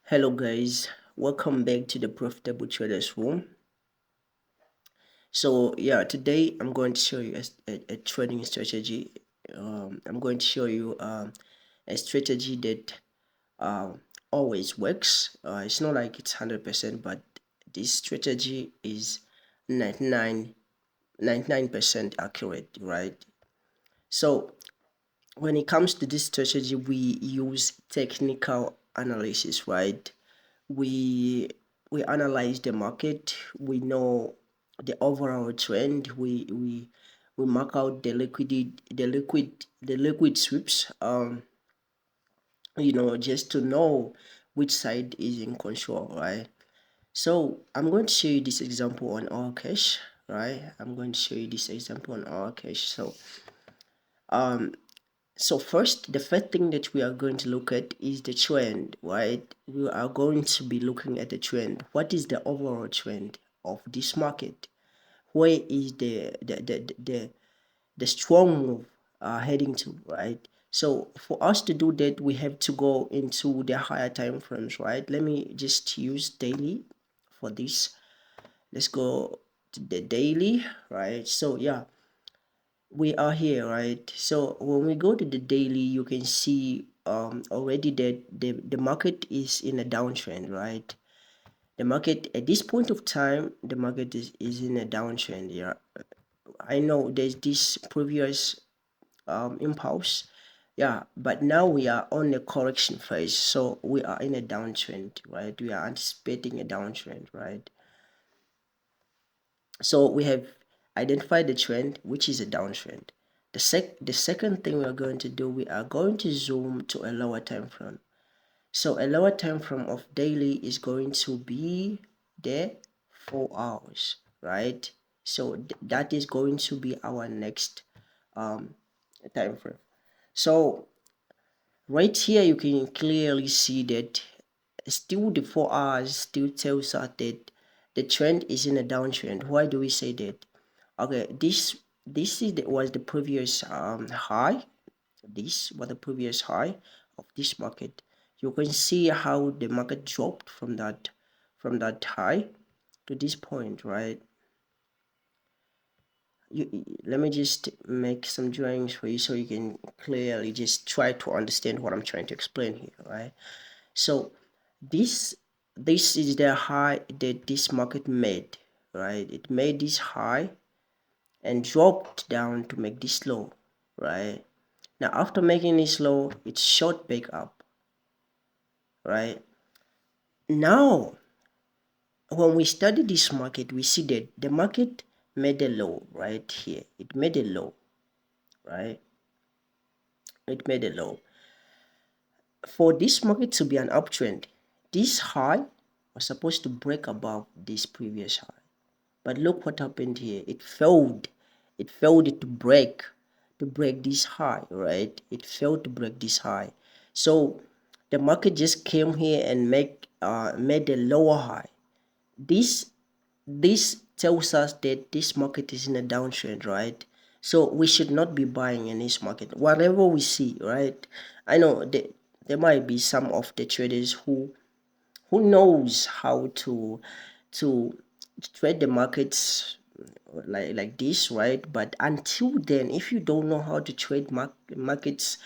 Hello guys, welcome back to the Profitable Traders Room. So yeah, today I'm going to show you a trading strategy. I'm going to show you a strategy that always works. It's not like it's 100%, but this strategy is 99% accurate, right? So when it comes to this strategy, we use technical analysis, right? we we analyze the market. We know the overall trend. We mark out the liquid sweeps, just to know which side is in control, right? So I'm going to show you this example on our cash, right? I'm going to show you this example on our cash. Um so first, the first thing that we are going to look at is the trend, right? We are going to be looking at the trend. What is the overall trend of this market? Where is the strong move heading to, right? So for us to do that, we have to go into the higher time frames, right? Let me just use daily for this. Let's go to the daily, right? So yeah, we are here, right? So when we go to the daily, you can see already that the market is in a downtrend, right? The market at this point of time, the market is in a downtrend. Yeah, I know there's this previous impulse, yeah, but now we are on a correction phase, so we are in a downtrend, right? We are anticipating a downtrend, right? So we have identified the trend, which is a downtrend. The second thing we are going to do, we are going to zoom to a lower time frame. So a lower time frame of daily is going to be the 4 hours, right? So that is going to be our next time frame. So right here you can clearly see that still the 4 hours still tells us that the trend is in a downtrend. Why do we say that? Okay, was the previous high. This was the previous high of this market. You can see how the market dropped from that high to this point, right? Let me just make some drawings for you so you can clearly just try to understand what I'm trying to explain here, right? So this this is the high that this market made, right? It made this high and dropped down to make this low, right? Now after making this low, it shot back up, right? Now when we study this market, we see that the market made a low right here. It made a low, right? It made a low. For this market to be an uptrend, this high was supposed to break above this previous high. But look what happened here. It failed. It failed to break this high, right? It failed to break this high. So the market just came here and made a lower high. This this tells us that this market is in a downtrend, right? So we should not be buying in this market. Whatever we see, right? I know that there might be some of the traders who knows how to trade the markets like this, right? But until then, if you don't know how to trade markets,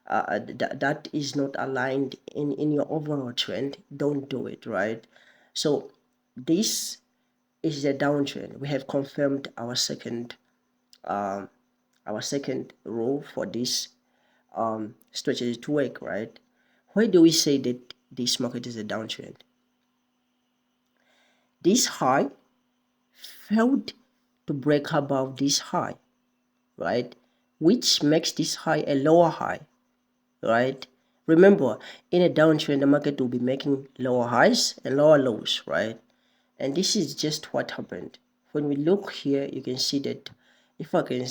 that is not aligned in your overall trend, don't do it, right? So this is a downtrend. We have confirmed um, our second rule for this strategy to work, right? Why do we say that this market is a downtrend? This high failed to break above this high, right? Which makes this high a lower high, right? Remember, in a downtrend, the market will be making lower highs and lower lows, right? And this is just what happened. When we look here, you can see that if I can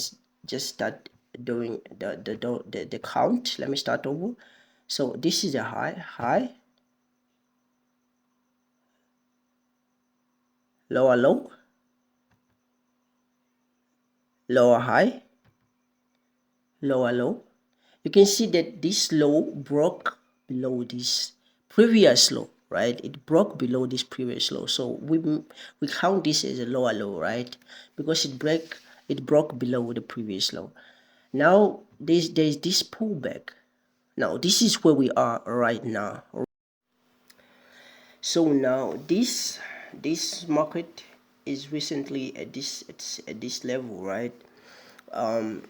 just start doing the count, let me start over. So this is a high, lower low, lower high, lower low. You can see that this low broke below this previous low, right? It broke below this previous low, so we count this as a lower low, right? Because it broke below the previous low. Now there's this pullback. Now this is where we are right now. So now this market is recently at this level, right?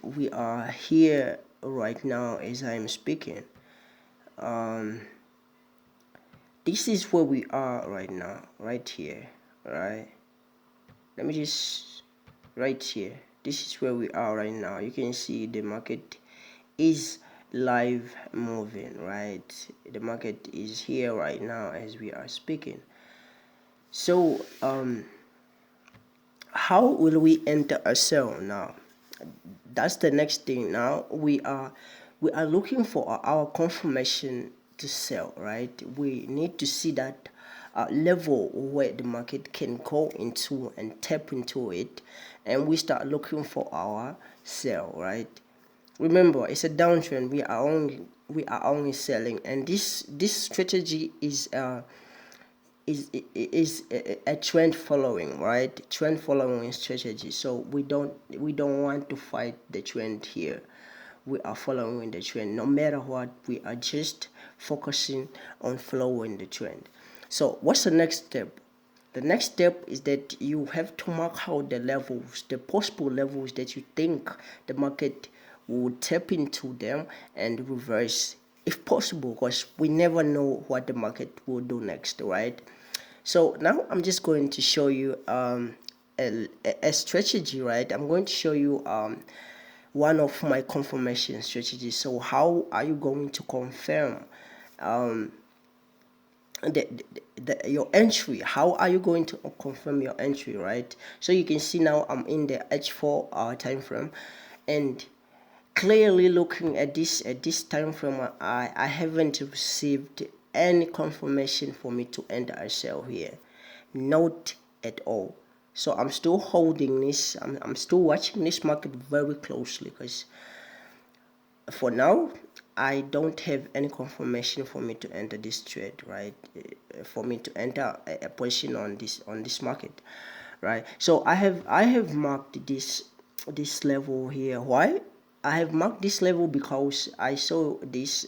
We are here right now as I'm speaking. This is where we are right now, right here, right? Let me just right here. This is where we are right now. You can see the market is live moving, right? The market is here right now as we are speaking. So how will we enter a sell now? That's the next thing. Now we are looking for our confirmation to sell, right? We need to see that level where the market can go into and tap into it, and we start looking for our sell, right? Remember, it's a downtrend. We are only selling, and this strategy is a trend following, right? Trend following strategy. So we don't want to fight the trend here. We are following the trend no matter what. We are just focusing on following the trend. So what's the next step? The next step is that you have to mark out the levels, the possible levels that you think the market will tap into them and reverse if possible, because we never know what the market will do next, right? So now I'm just going to show you a strategy, right? I'm going to show you one of my confirmation strategies. So how are you going to confirm your entry? How are you going to confirm your entry, right? So you can see now I'm in the H4 time frame, and clearly looking at this time frame, I haven't received any confirmation for me to enter a sell here, not at all. So I'm still holding this. I'm still watching this market very closely, because for now I don't have any confirmation for me to enter this trade, right? For me to enter a position on this market, right? So I have marked this level here. Why I have marked this level? Because I saw this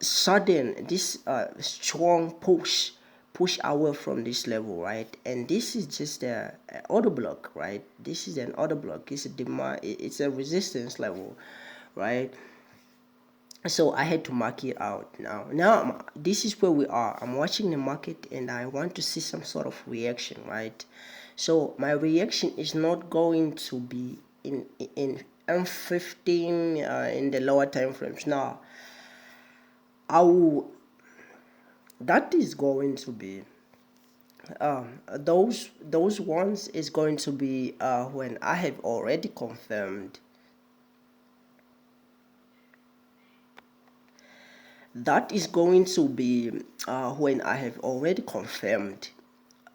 sudden, this strong push away from this level, right? And this is just a order block, right? This is an order block. It's a demand. It's a resistance level, right? So I had to mark it out. Now this is where we are. I'm watching the market and I want to see some sort of reaction, right? So my reaction is not going to be in M15 in the lower time frames. Now I will, that is going to be those ones is going to be when I have already confirmed. That is going to be when I have already confirmed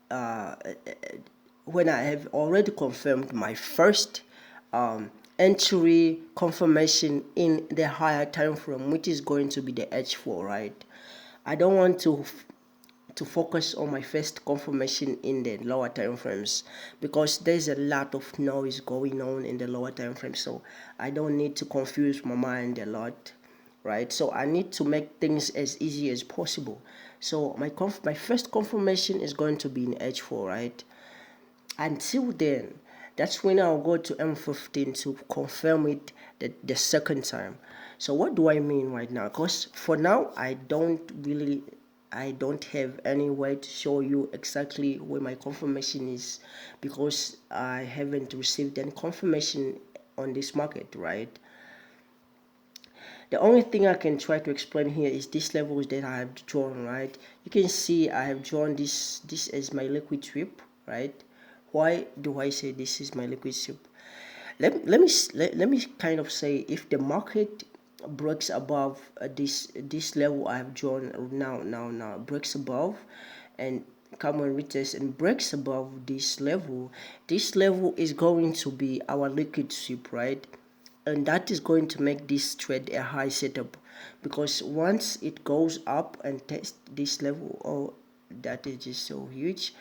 uh, when I have already confirmed my first entry confirmation in the higher time frame, which is going to be the H4, right? I don't want to focus on my first confirmation in the lower time frames, because there's a lot of noise going on in the lower time frame, so I don't need to confuse my mind a lot, right? So I need to make things as easy as possible. So my first confirmation is going to be in H4, right? Until then, that's when I'll go to M15 to confirm it the second time. So what do I mean right now? Because for now, I don't have any way to show you exactly where my confirmation is, because I haven't received any confirmation on this market, right? The only thing I can try to explain here is these levels that I have drawn, right? You can see I have drawn this as my liquid sweep, right? Why do I say this is my liquid sweep? Let me kind of say, if the market breaks above this level I have drawn now breaks above and come and retest and breaks above this level is going to be our liquid sweep, right? and that is going to make this trade a high setup, because once it goes up and test this level, oh, that is just so huge.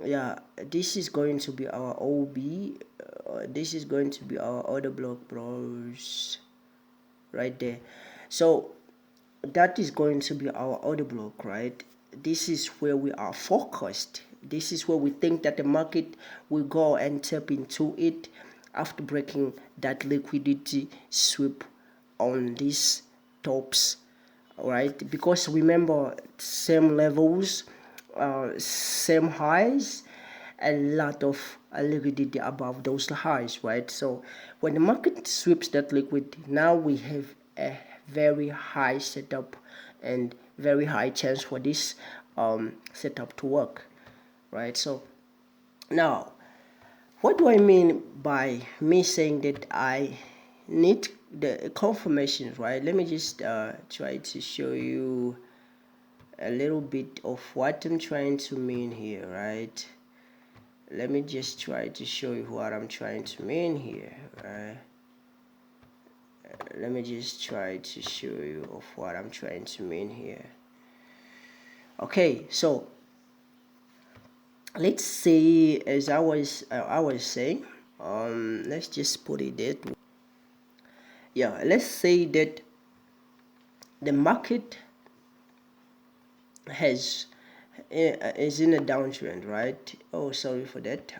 Yeah, this is going to be our OB. This is going to be our order block, bros, right there. So that is going to be our order block, right? This is where we are focused. This is where we think that the market will go and tap into it after breaking that liquidity sweep on these tops, right? Because remember, same levels, same highs, a lot of liquidity above those highs, right? So when the market sweeps that liquidity, now we have a very high setup and very high chance for this setup to work, right? So now, what do I mean by me saying that I need the confirmation, right? Let me just try to show you a little bit of what I'm trying to mean here, right? Let me just try to show you what I'm trying to mean here, right? Let me just try to show you of what I'm trying to mean here. Okay, so let's say, as I was saying, let's just put it that way. Yeah, let's say that the market has is in a downtrend, right? Oh, sorry for that.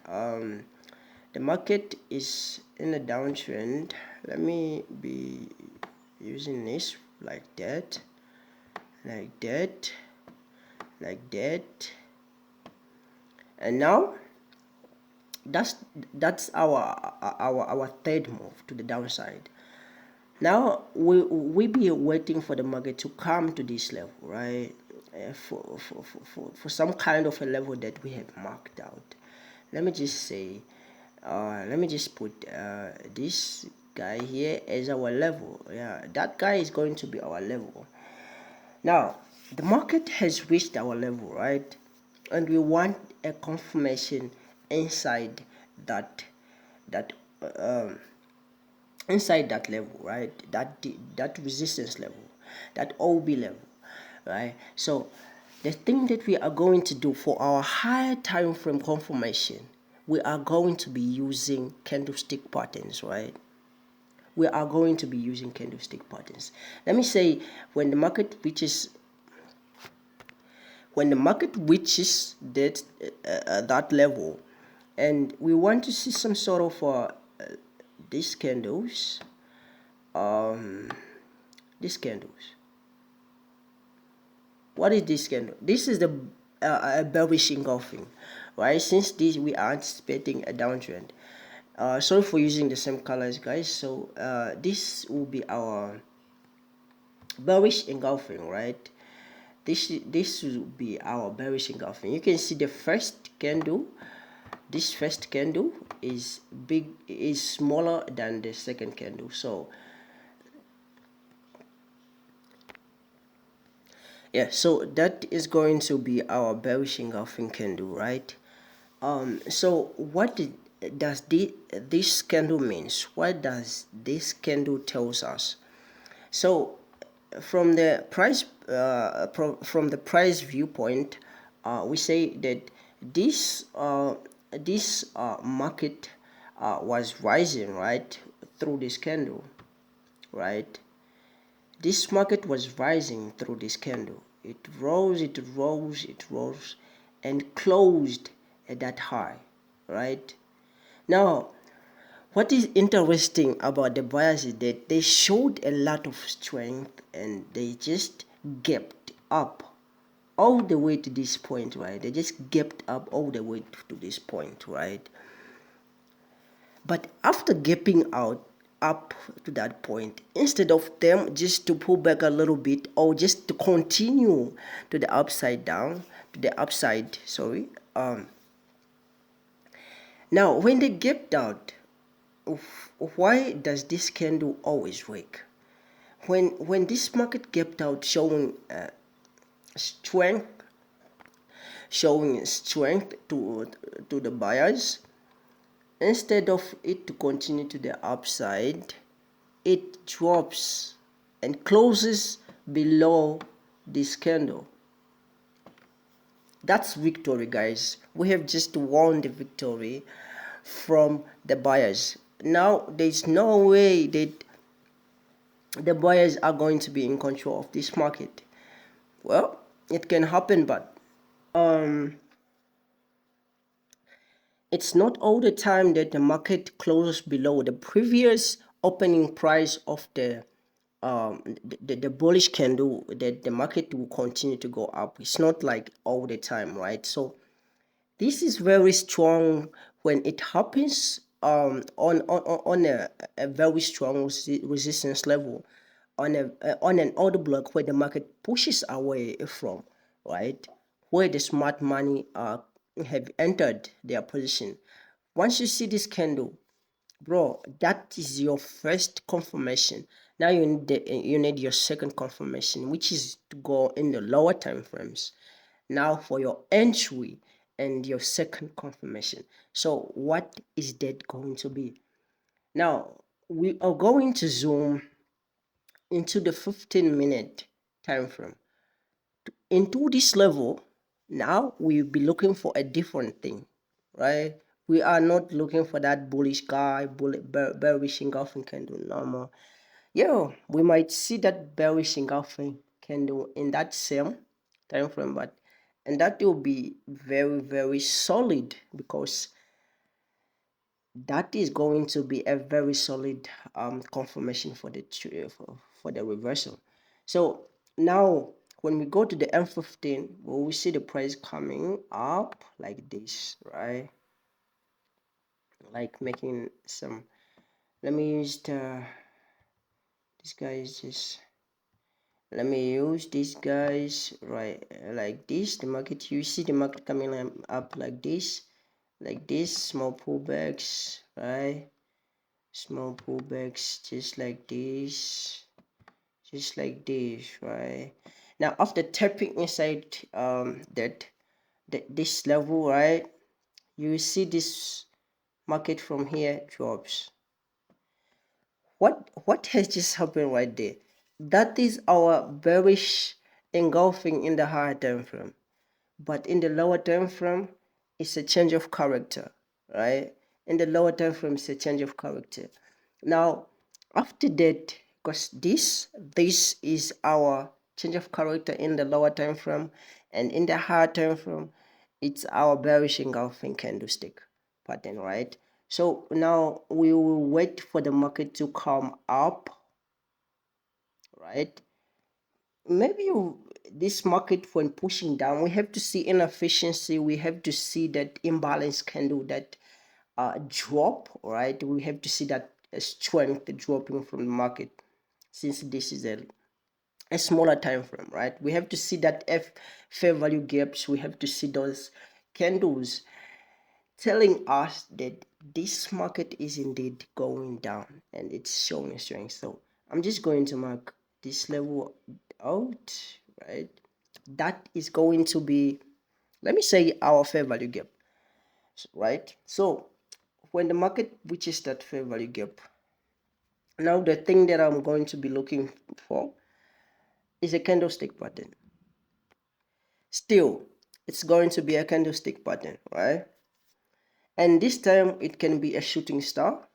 The market is in a downtrend. Let me be using this like that, like that, like that, and now that's our third move to the downside. Now we be waiting for the market to come to this level, right? For some kind of a level that we have marked out. Let me just say, let me just put this guy here as our level. Yeah, that guy is going to be our level. Now the market has reached our level, right? And we want a confirmation inside that that um, inside that level, right? That resistance level, that OB level, right? So the thing that we are going to do for our higher time frame confirmation, we are going to be using candlestick patterns, right? We are going to be using candlestick patterns. Let me say, when the market reaches that that level, and we want to see some sort of these candles, these candles. What is this candle? This is the bearish engulfing, right? Since this we are anticipating a downtrend. Sorry for using the same colors, guys. So this will be our bearish engulfing, right? This will be our bearish engulfing. You can see the first candle. This first candle is smaller than the second candle. So yeah, so that is going to be our bearish engulfing candle, right? So what does this candle means? What does this candle tells us? So from the price viewpoint, we say that this market was rising, right, through this candle, right? This market was rising through this candle. It rose, it rose, it rose, and closed at that high, right? Now, what is interesting about the buyers is that they showed a lot of strength and they just gapped up all the way to this point, right? They just gapped up all the way to this point, right? But after gapping out up to that point, instead of them just to pull back a little bit or just to continue to the upside down, to the upside, sorry. Now when they gapped out, why does this candle always work? When this market gapped out, strength, showing strength to the buyers, Instead of it to continue to the upside, it drops and closes below this candle. That's victory, guys. We have just won the victory from the buyers. Now there's no way that the buyers are going to be in control of this market. Well, it can happen, but um it's not all the time that the market closes below the previous opening price of the bullish candle, that the market will continue to go up. It's not like all the time, right? So this is very strong when it happens on a very strong resistance level, on an order block where the market pushes away from, right? Where the smart money have entered their position. Once you see this candle, bro, that is your first confirmation. Now you need your second confirmation, which is to go in the lower time frames. Now for your entry and your second confirmation. So what is that going to be? Now we are going to zoom into the 15-minute time frame. Into this level, now we'll be looking for a different thing, right? We are not looking for that bullish guy, bearish engulfing candle no more. Yeah, we might see that bearish engulfing candle in that same time frame, but and that will be very, very solid, because that is going to be a very solid confirmation for for the reversal. So now when we go to the M15, we see the price coming up like this, right? Like making some, let me use this guy is just, let me use these guys, right? Like this, the market, you see the market coming up like this, small pullbacks, right? Small pullbacks, just like this, right? Now after tapping inside this level, right, you see this market from here drops. What has just happened right there? That is our bearish engulfing in the higher time frame, but in the lower time frame it's a change of character, right? In the lower time frame it's a change of character. Now after that, because this is our change of character in the lower time frame, and in the higher time frame it's our bearish engulfing candlestick pattern, right? So now we will wait for the market to come up, right? Maybe this market, when pushing down, we have to see inefficiency, we have to see that imbalance candle, that drop, right? We have to see that strength dropping from the market, since this is a smaller time frame, right? We have to see that fair value gaps, we have to see those candles telling us that this market is indeed going down and it's showing strength. So I'm just going to mark this level out, right? That is going to be, let me say, our fair value gap, right? So when the market reaches that fair value gap, now the thing that I'm going to be looking for is a candlestick pattern. Still, it's going to be a candlestick pattern, right? And this time it can be a shooting star,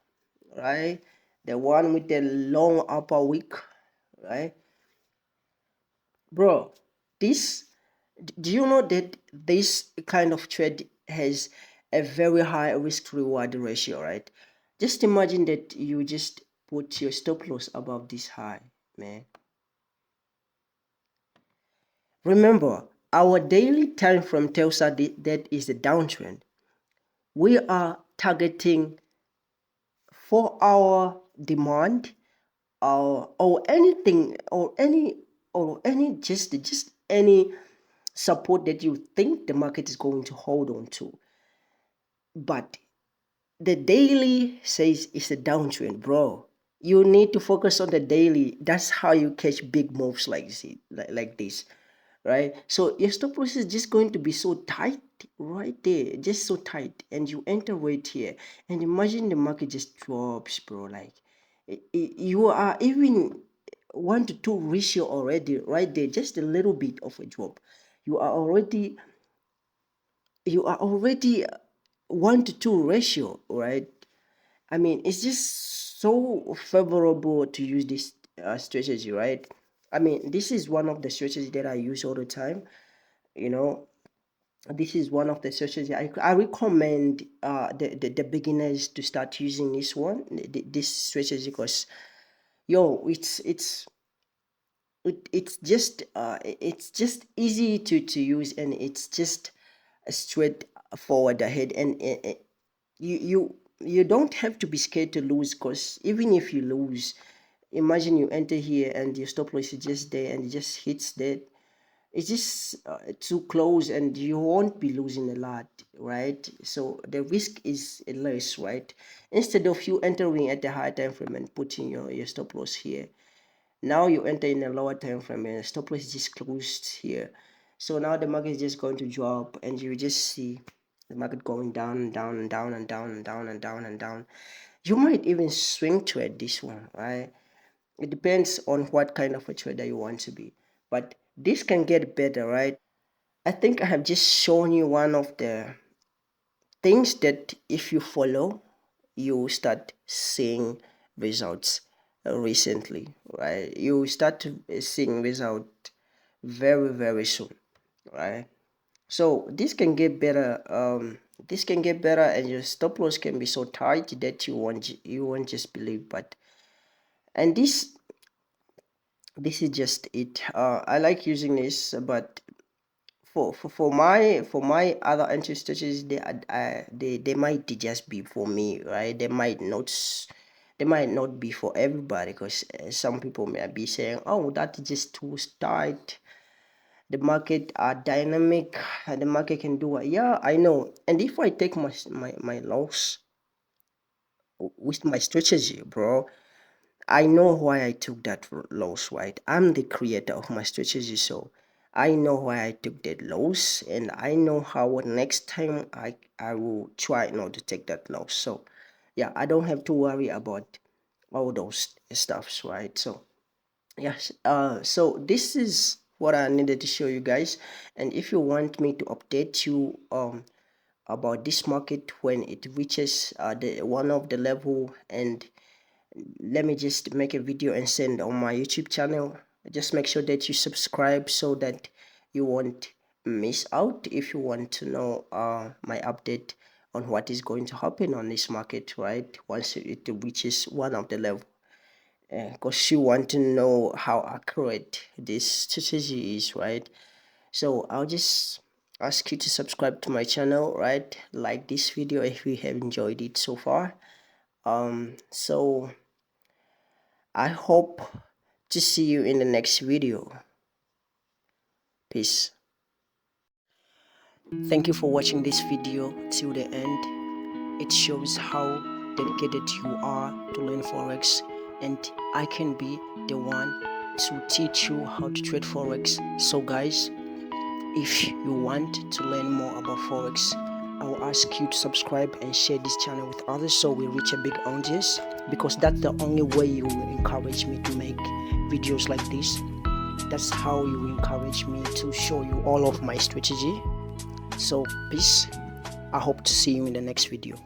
right? The one with the long upper wick, right? Bro, this, do you know that this kind of trade has a very high risk reward ratio, right? Just imagine that you just put your stop loss above this high, man. Remember, our daily time frame tells us that is a downtrend. We are targeting 4-hour demand, or anything, or any just any support that you think the market is going to hold on to. But the daily says it's a downtrend, bro. You need to focus on the daily. That's how you catch big moves like this, like this. right? So your stop loss is just going to be so tight right there, just so tight, and you enter right here, and imagine the market just drops, bro. Like you are even 1 to 2 ratio already right there, just a little bit of a drop. You are already you are already 1 to 2 ratio, right? I mean, it's just so favorable to use this strategy, right? I mean, this is one of the strategies that I use all the time. You know, this is one of the strategies I recommend the beginners to start using this one, this strategy, because yo, it's just easy to use, and it's just a straight forward ahead, and you don't have to be scared to lose, because even if you lose, imagine you enter here and your stop loss is just there and it just hits there. It's just too close and you won't be losing a lot, right? So the risk is less, right? Instead of you entering at the high time frame and putting your stop loss here, now you enter in a lower time frame and stop loss is just closed here. So now the market is just going to drop, and you just see the market going down and down and down and down and down and down and down. You might even swing trade this one, right? It depends on what kind of a trader you want to be, but this can get better, right? I think I have just shown you one of the things that if you follow, you start seeing results recently, right? You start to seeing result very, very soon, right? So this can get better. This can get better, and your stop loss can be so tight that you won't just believe. But and this is just it. I like using this, but for my other entry strategies, they might just be for me, right? They might not be for everybody, because some people may be saying, oh, that is just too tight, the market are dynamic, and the market can do it. Yeah, I know. And if I take my loss with my strategy, bro, I know why I took that loss, right? I'm the creator of my strategy, so I know why I took that loss, and I know how next time I will try not to take that loss. So yeah, I don't have to worry about all those stuffs, right? So yes, so this is what I needed to show you guys, and if you want me to update you about this market when it reaches the one of the level, and let me just make a video and send on my YouTube channel. Just make sure that you subscribe so that you won't miss out if you want to know my update on what is going to happen on this market, right? Once it reaches one of the level, because you want to know how accurate this strategy is, right? So I'll just ask you to subscribe to my channel, right? Like this video if you have enjoyed it so far. So I hope to see you in the next video. Peace. Thank you for watching this video till the end. It shows how dedicated you are to learn Forex, and I can be the one to teach you how to trade Forex. So guys, if you want to learn more about Forex, I will ask you to subscribe and share this channel with others so we reach a big audience, because that's the only way you will encourage me to make videos like this. That's how you encourage me to show you all of my strategy. So peace. I hope to see you in the next video.